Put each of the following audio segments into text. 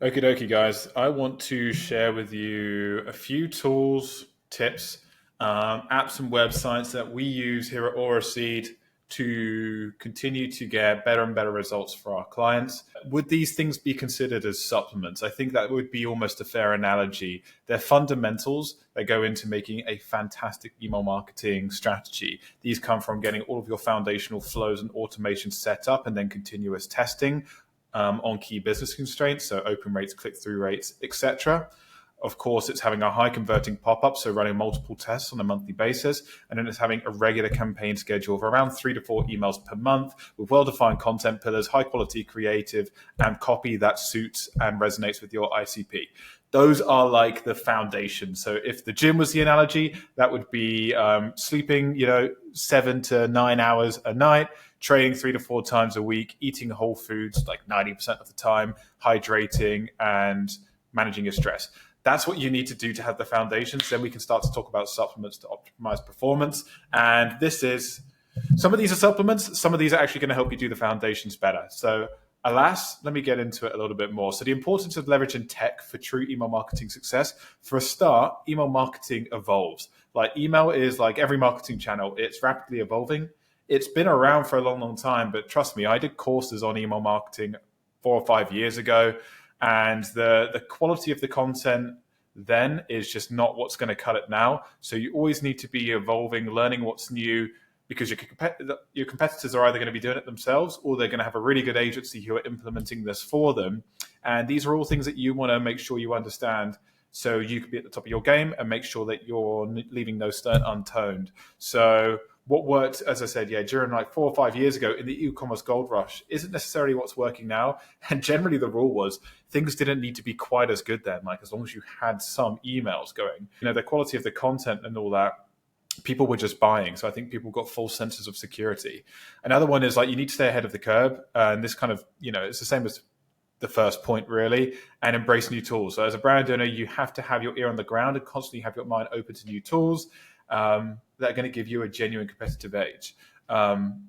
Okie dokie, guys. I want to share with you a few tools, tips, apps, and websites that we use here at Aura Seed to continue to get better and better results for our clients. Would these things be considered as supplements? I think that would be almost a fair analogy. They're fundamentals that go into making a fantastic email marketing strategy. These come from getting all of your foundational flows and automation set up and then continuous testing on key business constraints, so open rates, click-through rates, etc. Of course, it's having a high converting pop-up, so running multiple tests on a monthly basis. And then it's having a regular campaign schedule of around 3 to 4 emails per month with well-defined content pillars, high quality creative, and copy that suits and resonates with your ICP. Those are like the foundation. So if the gym was the analogy, that would be sleeping, 7 to 9 hours a night, training 3 to 4 times a week, eating whole foods like 90% of the time, hydrating, and managing your stress. That's what you need to do to have the foundations. Then we can start to talk about supplements to optimize performance. And some of these are supplements. Some of these are actually going to help you do the foundations better. So alas, let me get into it a little bit more. So the importance of leveraging tech for true email marketing success. For a start, email marketing evolves. Like email is like every marketing channel. It's rapidly evolving. It's been around for a long, long time, but trust me, I did courses on email marketing 4 or 5 years ago, and the quality of the content then is just not what's going to cut it now. So you always need to be evolving, learning what's new, because your competitors are either going to be doing it themselves or they're going to have a really good agency who are implementing this for them. And these are all things that you want to make sure you understand so you can be at the top of your game and make sure that you're leaving no stone unturned. So what worked, as I said, during like 4 or 5 years ago in the e-commerce gold rush isn't necessarily what's working now. And generally the rule was things didn't need to be quite as good then, like as long as you had some emails going. The quality of the content and all that, people were just buying. So I think people got false senses of security. Another one is like you need to stay ahead of the curve. And this kind of, it's the same as the first point really, and embrace new tools. So as a brand owner, you have to have your ear on the ground and constantly have your mind open to new tools that are going to give you a genuine competitive edge.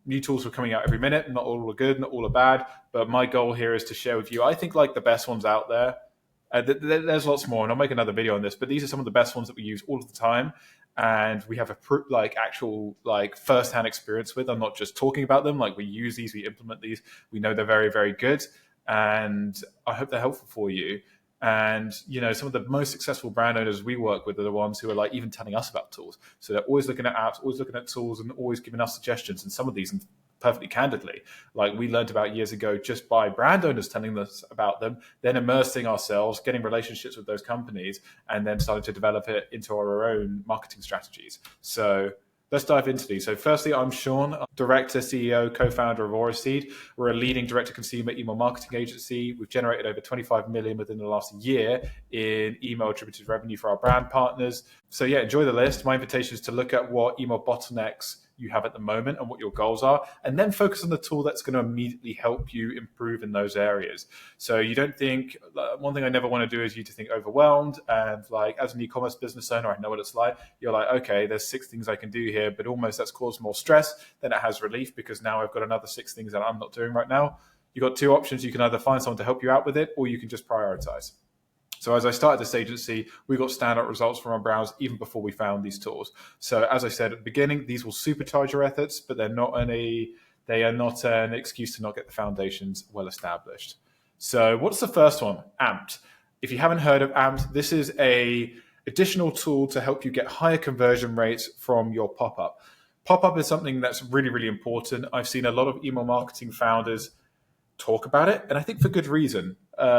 New tools are coming out every minute. Not all are good, not all are bad. But my goal here is to share with you, I think like the best ones out there. There's lots more, and I'll make another video on this, but these are some of the best ones that we use all of the time. And we have a actual first-hand experience with. I'm not just talking about them. Like we use these, we implement these. We know they're very, very good. And I hope they're helpful for you. And, some of the most successful brand owners we work with are the ones who are like even telling us about tools. So they're always looking at apps, always looking at tools, and always giving us suggestions. And some of these, perfectly candidly, like we learned about years ago just by brand owners telling us about them, then immersing ourselves, getting relationships with those companies, and then starting to develop it into our own marketing strategies. So let's dive into these. So firstly, I'm Sean, Director, CEO, co-founder of Aura Seed. We're a leading direct-to-consumer email marketing agency. We've generated over 25 million within the last year in email attributed revenue for our brand partners. So enjoy the list. My invitation is to look at what email bottlenecks you have at the moment and what your goals are, and then focus on the tool that's going to immediately help you improve in those areas. So you don't think, one thing I never want to do is you to think overwhelmed, and like as an e-commerce business owner, I know what it's like. You're like, okay, there's 6 things I can do here, but almost that's caused more stress than it has relief, because now I've got another 6 things that I'm not doing right now. You've got 2 options. You can either find someone to help you out with it, or you can just prioritize. So as I started this agency, we got standout results from our brands even before we found these tools. So as I said at the beginning, these will supercharge your efforts, but they are not an excuse to not get the foundations well established. So what's the first one? Amped. If you haven't heard of Amped, this is a additional tool to help you get higher conversion rates from your pop-up. Pop-up is something that's really, really important. I've seen a lot of email marketing founders talk about it, and I think for good reason.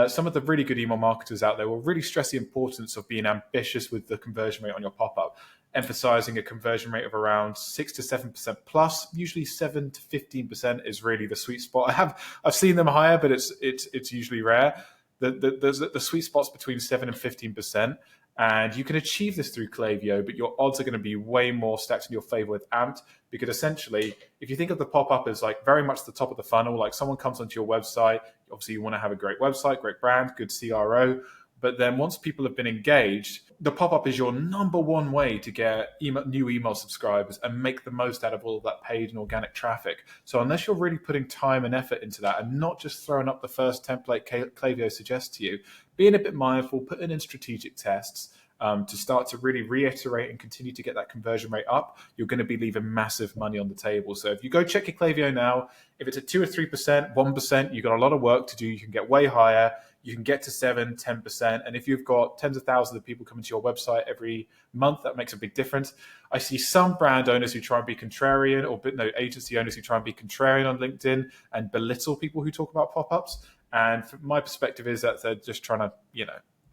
Some of the really good email marketers out there will really stress the importance of being ambitious with the conversion rate on your pop-up, emphasizing a conversion rate of around 6 to 7% plus. Usually 7 to 15% is really the sweet spot. I've seen them higher, but it's usually rare. The sweet spot's between 7 and 15%. And you can achieve this through Klaviyo, but your odds are going to be way more stacked in your favor with Amped, because essentially, if you think of the pop-up as like very much the top of the funnel, like someone comes onto your website, obviously you want to have a great website, great brand, good CRO, But then once people have been engaged, the pop-up is your number one way to get new email subscribers and make the most out of all of that paid and organic traffic. So unless you're really putting time and effort into that and not just throwing up the first template Klaviyo suggests to you, being a bit mindful, putting in strategic tests, to start to really reiterate and continue to get that conversion rate up, you're going to be leaving massive money on the table. So if you go check your Klaviyo now, if it's at 2 or 3%, 1%, you've got a lot of work to do. You can get way higher. You can get to 7, 10%. And if you've got tens of thousands of people coming to your website every month, that makes a big difference. I see some brand owners who try and be contrarian, or agency owners who try and be contrarian on LinkedIn and belittle people who talk about pop-ups. And from my perspective is that they're just trying to,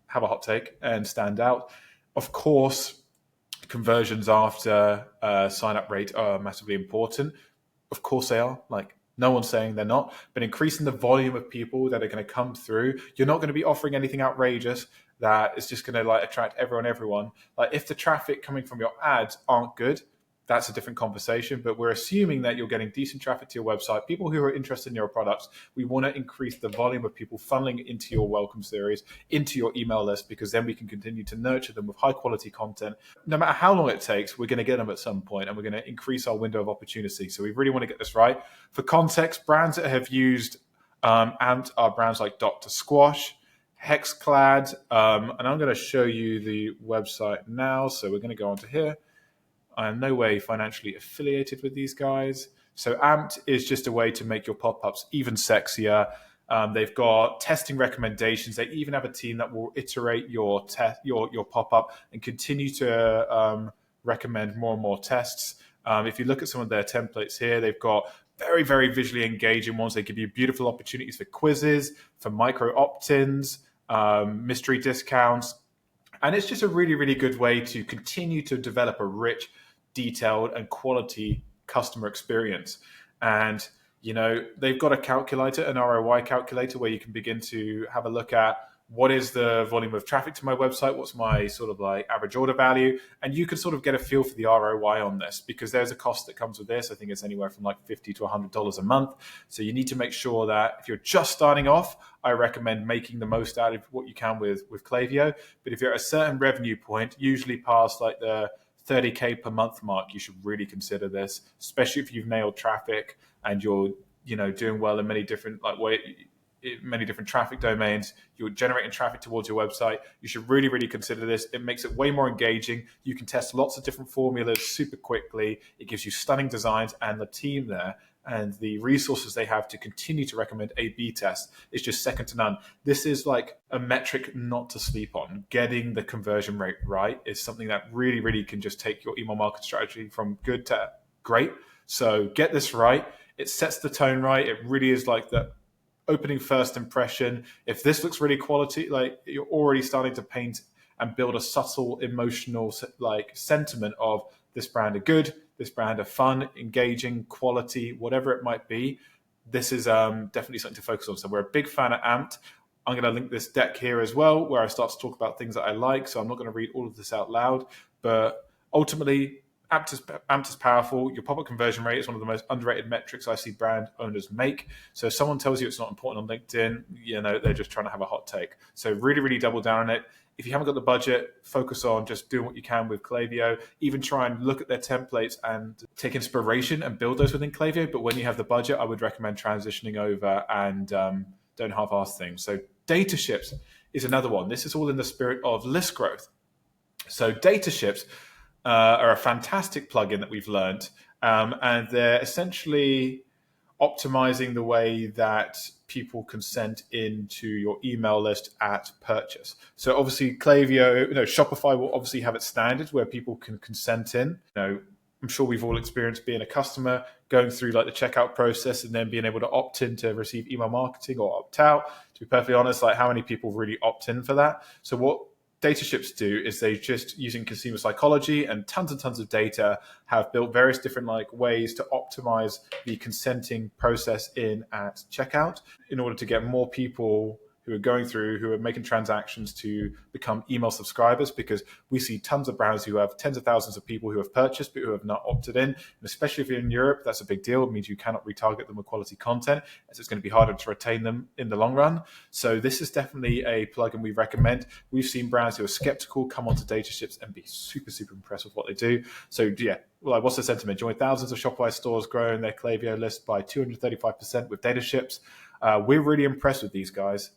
have a hot take and stand out. Of course, conversions after sign-up rate are massively important. Of course they are. Like, no one's saying they're not. But increasing the volume of people that are going to come through, you're not going to be offering anything outrageous that is just going to attract everyone. Like, if the traffic coming from your ads aren't good, that's a different conversation. But we're assuming that you're getting decent traffic to your website, people who are interested in your products. We want to increase the volume of people funneling into your welcome series, into your email list, because then we can continue to nurture them with high quality content. No matter how long it takes, we're going to get them at some point, and we're going to increase our window of opportunity. So we really want to get this right. For context, brands that have used AMP are brands like Dr. Squash, Hexclad, and I'm going to show you the website now. So we're going to go onto here. I am no way financially affiliated with these guys. So Amped is just a way to make your pop-ups even sexier. They've got testing recommendations. They even have a team that will iterate your pop-up and continue to recommend more and more tests. If you look at some of their templates here, they've got very, very visually engaging ones. They give you beautiful opportunities for quizzes, for micro opt-ins, mystery discounts. And it's just a really, really good way to continue to develop a rich, detailed, and quality customer experience. And, they've got a calculator, an ROI calculator, where you can begin to have a look at what is the volume of traffic to my website, what's my sort of average order value, and you can sort of get a feel for the ROI on this, because there's a cost that comes with this. I think it's anywhere from $50 to $100 a month. So you need to make sure that if you're just starting off, I recommend making the most out of what you can with Klaviyo. But if you're at a certain revenue point, usually past the $30K per month mark, you should really consider this, especially if you've nailed traffic and you're doing well in many different many different traffic domains. You're generating traffic towards your website. You should really, really consider this. It makes it way more engaging. You can test lots of different formulas super quickly. It gives you stunning designs, and the team there and the resources they have to continue to recommend A/B tests is just second to none. This is like a metric not to sleep on. Getting the conversion rate right is something that really, really can just take your email marketing strategy from good to great. So get this right. It sets the tone right. It really is like the opening first impression. If this looks really quality, you're already starting to paint and build a subtle emotional sentiment of this brand are good, this brand are fun, engaging, quality, whatever it might be. This is definitely something to focus on. So we're a big fan of Amped. I'm going to link this deck here as well, where I start to talk about things that I like. So I'm not going to read all of this out loud, but ultimately, Amped is powerful. Your pop-up conversion rate is one of the most underrated metrics I see brand owners make. So if someone tells you it's not important on LinkedIn, they're just trying to have a hot take. So really, really double down on it. If you haven't got the budget, focus on just doing what you can with Klaviyo. Even try and look at their templates and take inspiration and build those within Klaviyo. But when you have the budget, I would recommend transitioning over and don't half-ass things. So data ships is another one. This is all in the spirit of list growth. So data ships are a fantastic plugin that we've learned, and they're essentially optimizing the way that people consent into your email list at purchase. So obviously Klaviyo, Shopify will obviously have its standards where people can consent in. I'm sure we've all experienced being a customer, going through the checkout process and then being able to opt in to receive email marketing or opt out. To be perfectly honest, how many people really opt in for that? So what data ships do is they just, using consumer psychology and tons of data, have built various different ways to optimize the consenting process in at checkout in order to get more people who are going through, who are making transactions to become email subscribers, because we see tons of brands who have tens of thousands of people who have purchased but who have not opted in. And especially if you're in Europe, that's a big deal. It means you cannot retarget them with quality content, as it's going to be harder to retain them in the long run. So this is definitely a plugin we recommend. We've seen brands who are skeptical come onto Dataships and be super, super impressed with what they do. So yeah, like, what's the sentiment? Join thousands of Shopify stores growing their Klaviyo list by 235% with Dataships. We're really impressed with these guys.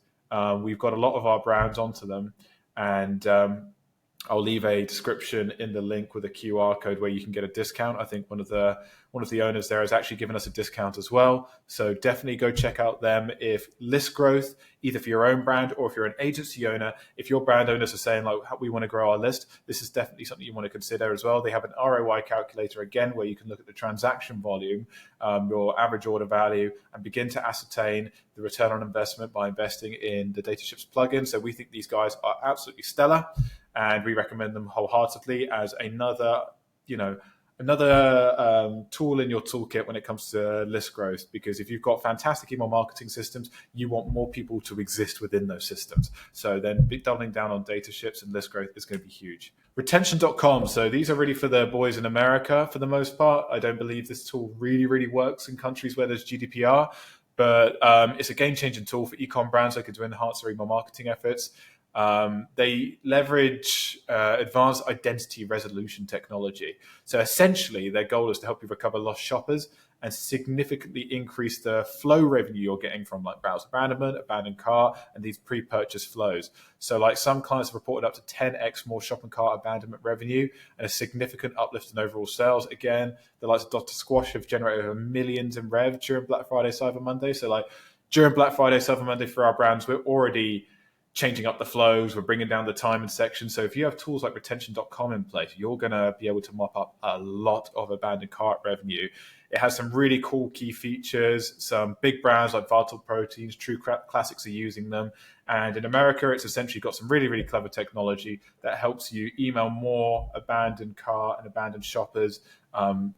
We've got a lot of our brands onto them, and I'll leave a description in the link with a QR code where you can get a discount. I think one of the owners there has actually given us a discount as well. So definitely go check out them. If list growth, either for your own brand or if you're an agency owner, if your brand owners are saying like, we want to grow our list, this is definitely something you want to consider as well. They have an ROI calculator again, where you can look at the transaction volume, your average order value, and begin to ascertain the return on investment by investing in the Dataships plugin. So we think these guys are absolutely stellar, and we recommend them wholeheartedly as another tool in your toolkit when it comes to list growth. Because if you've got fantastic email marketing systems, you want more people to exist within those systems. So then doubling down on Dataships and list growth is going to be huge. Retention.com. So these are really for the boys in America for the most part. I don't believe this tool really, really works in countries where there's GDPR, but it's a game-changing tool for e-com brands looking to enhance their email marketing efforts. They leverage advanced identity resolution technology. So essentially, their goal is to help you recover lost shoppers and significantly increase the flow revenue you're getting from like browse abandonment, abandoned cart, and these pre-purchase flows. So like some clients have reported up to 10x more shopping cart abandonment revenue and a significant uplift in overall sales. Again, the likes of Dr. Squash have generated over millions in rev during Black Friday, Cyber Monday. So like during Black Friday, Cyber Monday for our brands, we're already changing up the flows, we're bringing down the time and section. So if you have tools like retention.com in place, you're going to be able to mop up a lot of abandoned cart revenue. It has some really cool key features. Some big brands like Vital Proteins, True Classics are using them. And in America, it's essentially got some really, really clever technology that helps you email more abandoned cart and abandoned shoppers, and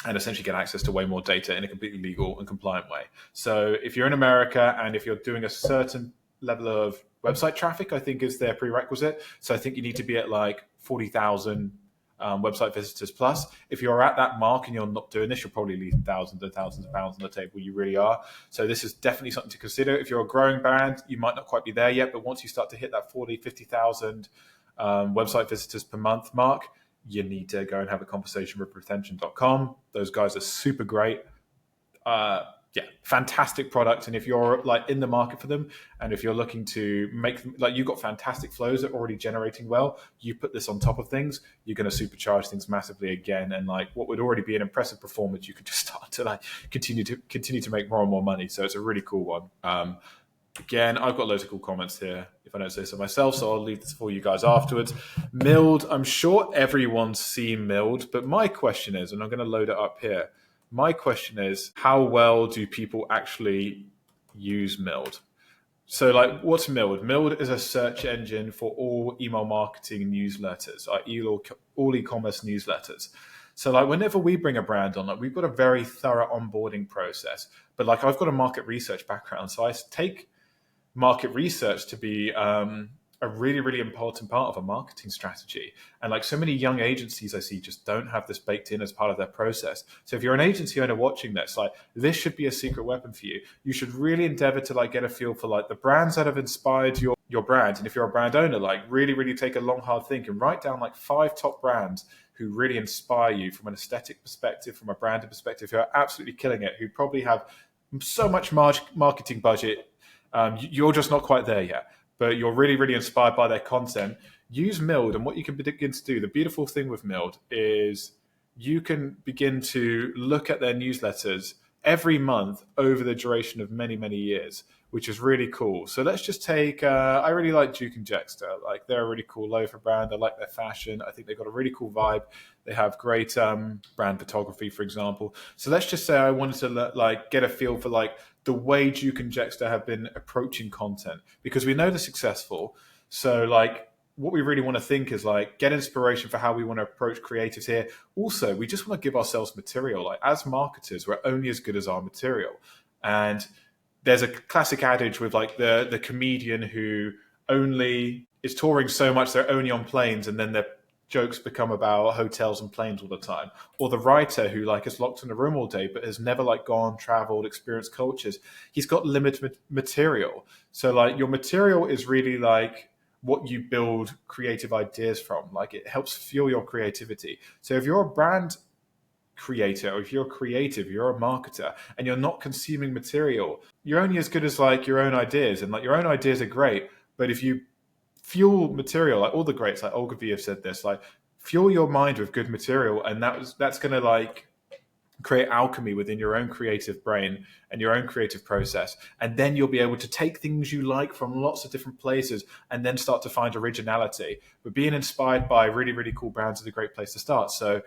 essentially get access to way more data in a completely legal and compliant way. So if you're in America and if you're doing a certain level of website traffic, I think is their prerequisite. So I think you need to be at like 40,000 website visitors plus. If you're at that mark and you're not doing this, you're probably leaving thousands and thousands of pounds on the table. You really are. So this is definitely something to consider. If you're a growing brand, you might not quite be there yet, but once you start to hit that 40, 50,000 website visitors per month mark, you need to go and have a conversation with retention.com. Those guys are super great. Fantastic product. And if you're like in the market for them, and if you're looking to make them, like you've got fantastic flows that are already generating well, you put this on top of things, you're going to supercharge things massively again. And like what would already be an impressive performance, you could just start to like continue to make more and more money. So it's a really cool one. Again, I've got loads of cool comments here, if I don't say so myself, so I'll leave this for you guys afterwards. Milled, I'm sure everyone's seen Milled, but my question is, and I'm going to load it up here, my question is, how well do people actually use Milled? So like, what's Milled? Milled is a search engine for all email marketing newsletters, all e-commerce newsletters. So like whenever we bring a brand on, like we've got a very thorough onboarding process, but like I've got a market research background. So I take market research to be a really, really important part of a marketing strategy. And like so many young agencies I see just don't have this baked in as part of their process. So if you're an agency owner watching this, like this should be a secret weapon for you. You should really endeavor to like get a feel for like the brands that have inspired your brand. And if you're a brand owner, like really, really take a long, hard think and write down like 5 top brands who really inspire you from an aesthetic perspective, from a branding perspective, who are absolutely killing it, who probably have so much marketing budget. You're just not quite there yet, but you're really, really inspired by their content. Use Milled, and what you can begin to do, the beautiful thing with Milled is you can begin to look at their newsletters every month over the duration of many, many years, which is really cool. So let's just take, I really like Duke and Jexter. Like they're a really cool loafer brand. I like their fashion. I think they've got a really cool vibe. They have great brand photography, for example. So let's just say I wanted to like get a feel for like the way Duke and Jexter have been approaching content, because we know they're successful. So like what we really want to think is like get inspiration for how we want to approach creatives here. Also, we just want to give ourselves material. Like as marketers, we're only as good as our material. And there's a classic adage with like the comedian who only is touring so much they're only on planes, and then their jokes become about hotels and planes all the time. Or the writer who like is locked in a room all day but has never like gone, traveled, experienced cultures. He's got limited material. So like your material is really like what you build creative ideas from. Like it helps fuel your creativity. So if you're a brand creator, or if you're creative, you're a marketer, and you're not consuming material, you're only as good as like your own ideas. And like your own ideas are great, but if you fuel material, like all the greats like Ogilvy have said this, like fuel your mind with good material, and that's going to like create alchemy within your own creative brain and your own creative process. And then you'll be able to take things you like from lots of different places and then start to find originality. But being inspired by really, really cool brands is a great place to start. So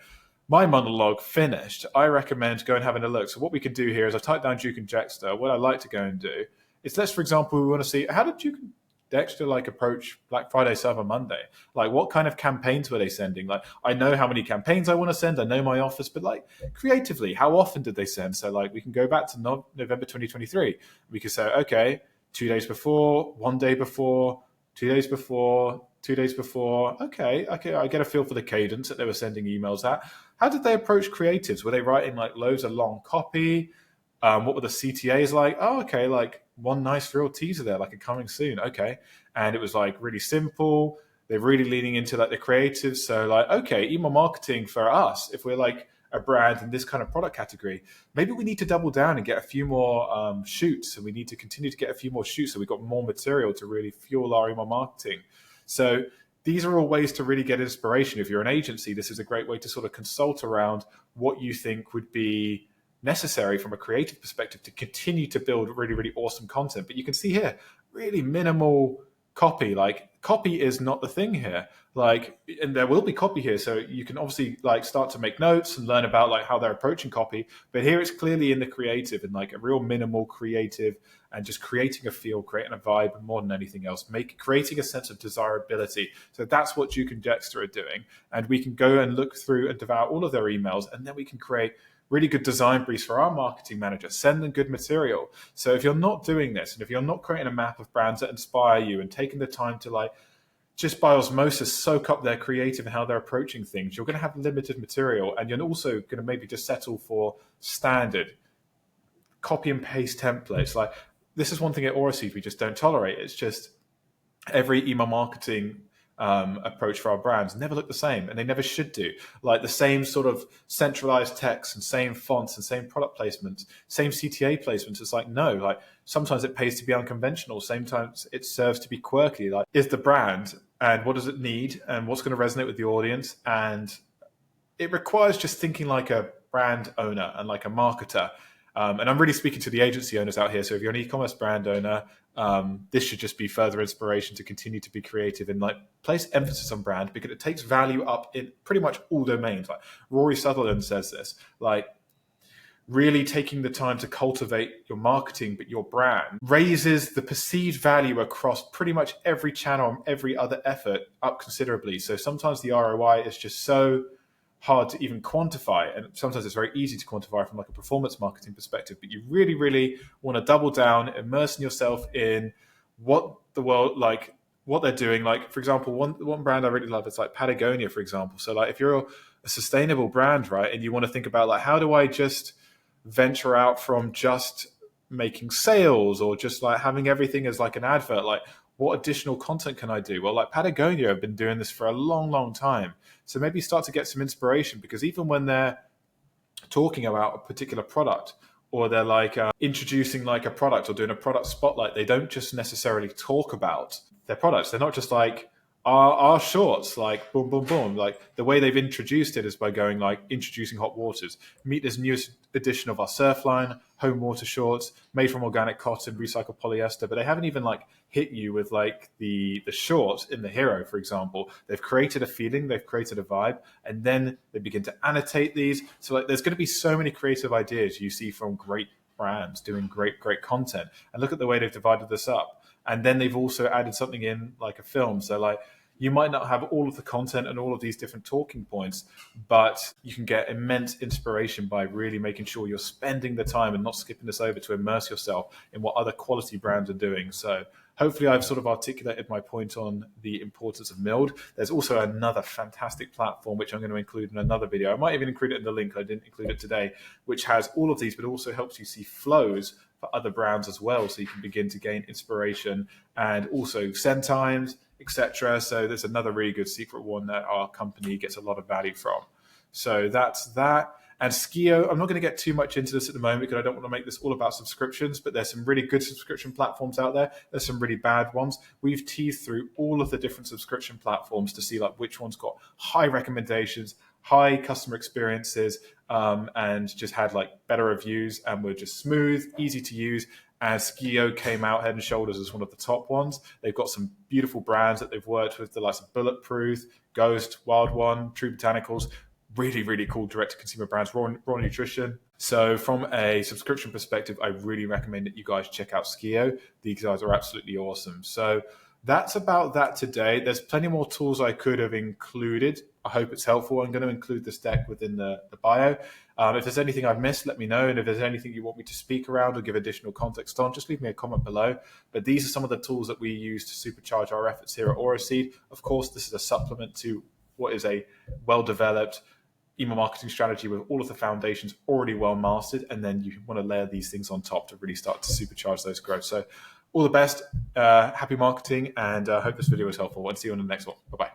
my monologue finished. I recommend going and having a look. So what we can do here is I type down Duke and Dexter. What I'd like to go and do is, let's, for example, we want to see, how did Duke and Dexter like approach Black Friday, Cyber Monday? Like what kind of campaigns were they sending? Like I know how many campaigns I want to send. I know my office, but like creatively, how often did they send? So like we can go back to November 2023. We could say, okay, 2 days before, 1 day before, 2 days before, 2 days before. Okay, I get a feel for the cadence that they were sending emails at. How did they approach creatives? Were they writing like loads of long copy? What were the CTAs like? Oh, okay, like one nice real teaser there, like a coming soon. Okay. And it was like really simple. They're really leaning into like the creatives. So like, okay, email marketing for us, if we're like a brand in this kind of product category, maybe we need to double down and get a few more shoots. And we need to continue to get a few more shoots. So we've got more material to really fuel our email marketing. So these are all ways to really get inspiration. If you're an agency, this is a great way to sort of consult around what you think would be necessary from a creative perspective to continue to build really, really awesome content. But you can see here, really minimal copy. Like copy is not the thing here. Like, and there will be copy here. So you can obviously like start to make notes and learn about like how they're approaching copy. But here it's clearly in the creative and like a real minimal creative and just creating a feel, creating a vibe more than anything else, creating a sense of desirability. So that's what Duke and Dexter are doing. And we can go and look through and devour all of their emails, and then we can create really good design briefs for our marketing manager, send them good material. So if you're not doing this, and if you're not creating a map of brands that inspire you and taking the time to like just by osmosis soak up their creative and how they're approaching things, you're going to have limited material, and you're also going to maybe just settle for standard copy and paste templates. Like this is one thing at Oraseed we just don't tolerate. It's just every email marketing approach for our brands never look the same, and they never should do. Like the same sort of centralized text and same fonts and same product placements, same CTA placements. It's like, no, like sometimes it pays to be unconventional. Sometimes it serves to be quirky. Like is the brand and what does it need and what's going to resonate with the audience? And it requires just thinking like a brand owner and like a marketer. And I'm really speaking to the agency owners out here. So if you're an e-commerce brand owner, this should just be further inspiration to continue to be creative and like place emphasis on brand, because it takes value up in pretty much all domains. Like Rory Sutherland says this, like really taking the time to cultivate your marketing, but your brand raises the perceived value across pretty much every channel and every other effort up considerably. So sometimes the ROI is just so hard to even quantify, and sometimes it's very easy to quantify from like a performance marketing perspective, but you really, really want to double down, immerse yourself in what the world, like what they're doing. Like for example, one brand I really love is like Patagonia, for example. So like if you're a sustainable brand, right, and you want to think about like how do I just venture out from just making sales or just like having everything as like an advert, like what additional content can I do? Well, like Patagonia have been doing this for a long, long time. So maybe start to get some inspiration, because even when they're talking about a particular product, or they're like introducing like a product or doing a product spotlight, they don't just necessarily talk about their products. They're not just like our shorts, like boom, boom, boom. Like the way they've introduced it is by going like introducing hot waters. Meet this newest edition of our surf line, home water shorts, made from organic cotton, recycled polyester. But they haven't even like hit you with like the shorts in the hero, for example. They've created a feeling, they've created a vibe, and then they begin to annotate these. So like there's going to be so many creative ideas you see from great brands doing great content. And look at the way they've divided this up. And then they've also added something in like a film. So like You might not have all of the content and all of these different talking points, but you can get immense inspiration by really making sure you're spending the time and not skipping this over to immerse yourself in what other quality brands are doing. So hopefully I've sort of articulated my point on the importance of Mild. There's also another fantastic platform, which I'm going to include in another video. I might even include it in the link. I didn't include it today, which has all of these, but also helps you see flows for other brands as well. So you can begin to gain inspiration and also send times, etc. So there's another really good secret one that our company gets a lot of value from. So that's that. And Skio, I'm not going to get too much into this at the moment because I don't want to make this all about subscriptions, but there's some really good subscription platforms out there. There's some really bad ones. We've teased through all of the different subscription platforms to see like which one's got high recommendations, high customer experiences, and just had like better reviews and were just smooth, easy to use. And Skio came out head and shoulders as one of the top ones. They've got some beautiful brands that they've worked with, the likes of Bulletproof, Ghost, Wild One, True Botanicals. Really, really cool direct-to-consumer brands, Raw Nutrition. So from a subscription perspective, I really recommend that you guys check out Skio. These guys are absolutely awesome. So that's about that today. There's plenty more tools I could have included. I hope it's helpful. I'm going to include this deck within the bio. If there's anything I've missed, let me know. And if there's anything you want me to speak around or give additional context on, just leave me a comment below. But these are some of the tools that we use to supercharge our efforts here at Oroseed. Of course, this is a supplement to what is a well-developed email marketing strategy with all of the foundations already well mastered, and then you want to layer these things on top to really start to supercharge those growth. So all the best, happy marketing, and I hope this video was helpful. And see you on the next one. Bye-bye.